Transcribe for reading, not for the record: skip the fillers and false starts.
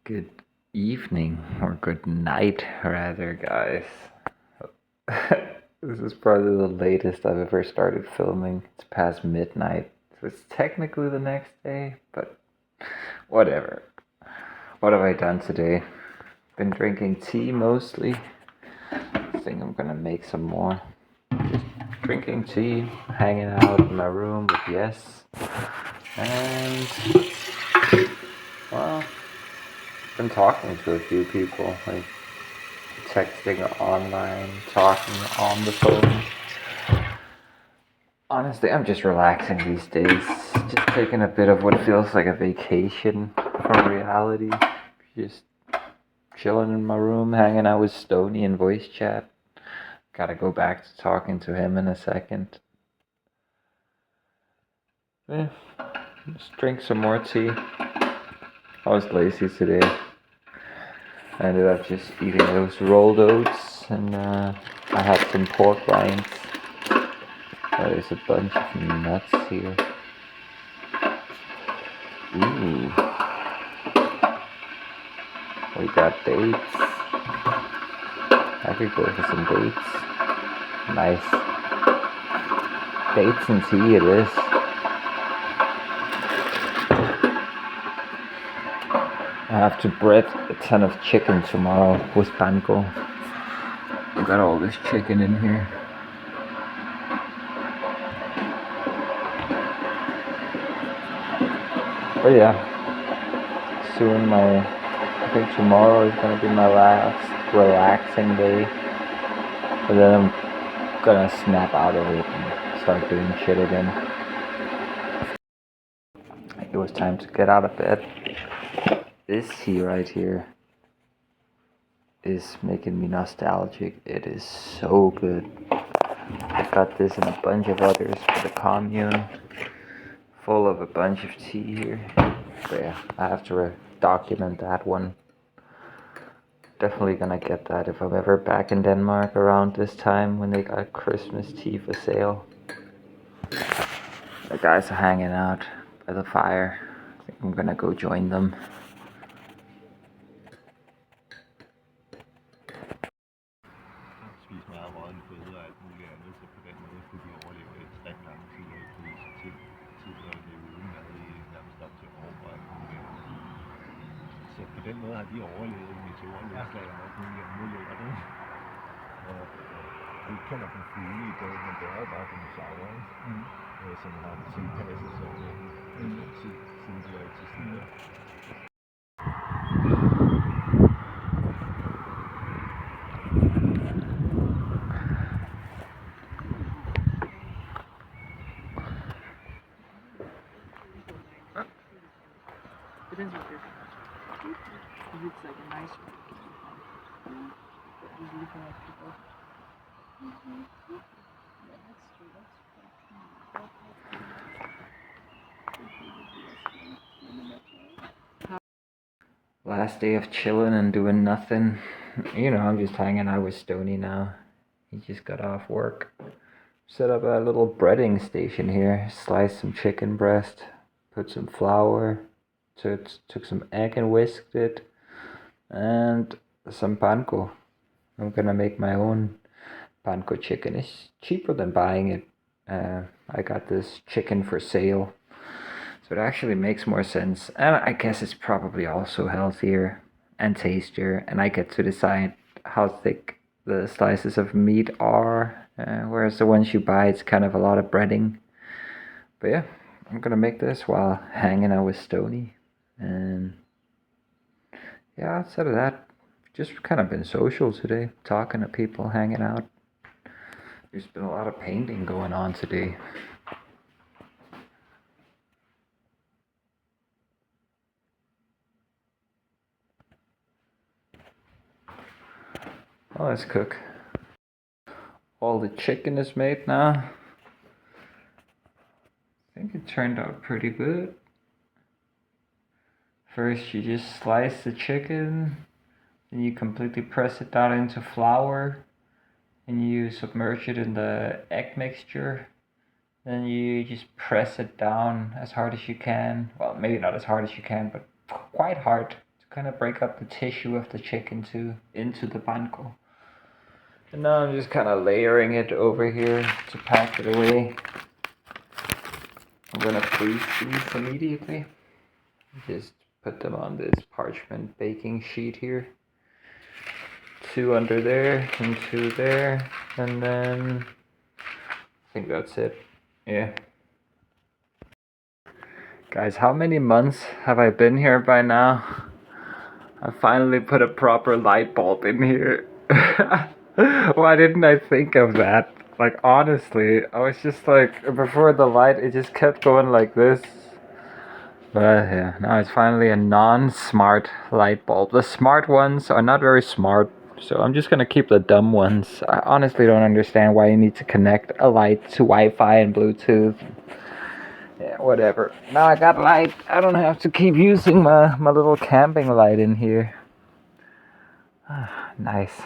Good evening, or good night, rather, guys. This is probably the latest I've ever started filming. It's past midnight, so it's technically the next day, but whatever. What have I done today? Been drinking tea mostly. I think I'm gonna make some more. Just drinking tea, hanging out in my room with Yes, and well, been talking to a few people, like texting online, talking on the phone. Honestly, I'm just relaxing these days. Just taking a bit of what feels like a vacation from reality. Just chilling in my room, hanging out with Stony in voice chat. Gotta go back to talking to him in a second. Yeah, just drink some more tea. I was lazy today. I ended up just eating those rolled oats, and I had some pork rinds. There's a bunch of nuts here. Ooh. We got dates. I could go for some dates. Nice. Dates and tea it is. I have to bread a ton of chicken tomorrow with panko. I got all this chicken in here. But yeah, soon I think tomorrow is gonna be my last relaxing day. But then I'm gonna snap out of it and start doing shit again. It was time to get out of bed. This tea right here is making me nostalgic. It is so good. I got this and a bunch of others for the commune. Full of a bunch of tea here. So yeah, I have to document that one. Definitely gonna get that if I'm ever back in Denmark around this time when they got Christmas tea for sale. The guys are hanging out by the fire. I think I'm gonna go join them. Spise meget rådne føde og alt muligt andet, så på den måde kunne de overleve ekstremt lang tid og ikke blive så tidligere i ugen mad i nærmest op til år og alt muligt andet. Så på den måde har de overlevet meteornedslag og alt muligt andet lort, ikke? Og vi kender dem fugle i dag, men det er jo bare dinosaurer, som har tilpasset sig over en tid, siden de har eksisteret. It is what it is. It looks like a nice one. But he's looking at people. Yeah, that's true. Last day of chilling and doing nothing. You know, I'm just hanging out with Stony now. He just got off work. Set up a little breading station here. Sliced some chicken breast, put some flour, took some egg and whisked it, and some panko. I'm gonna make my own panko chicken. It's cheaper than buying it. I got this chicken for sale, so it actually makes more sense. And I guess it's probably also healthier and tastier, and I get to decide how thick the slices of meat are, whereas the ones you buy, it's kind of a lot of breading. But yeah, I'm gonna make this while hanging out with Stony. And yeah, outside of that, just kind of been social today, talking to people, hanging out. There's been a lot of painting going on today. Oh, let's cook. All the chicken is made now. I think it turned out pretty good. First, you just slice the chicken, then you completely press it down into flour, and you submerge it in the egg mixture. Then you just press it down as hard as you can. Well, maybe not as hard as you can, but quite hard to kind of break up the tissue of the chicken too into the panko. And now I'm just kind of layering it over here to pack it away. I'm gonna freeze these immediately. Just put them on this parchment baking sheet here. 2 under there and 2 there, and then I think that's it. Yeah. Guys, how many months have I been here by now? I finally put a proper light bulb in here. Why didn't I think of that? Like, honestly, I was just like, before the light, it just kept going like this. But yeah, now it's finally a non-smart light bulb. The smart ones are not very smart, so I'm just gonna keep the dumb ones. I honestly don't understand why you need to connect a light to Wi-Fi and Bluetooth. Yeah, whatever. Now I got light. I don't have to keep using my little camping light in here. Nice.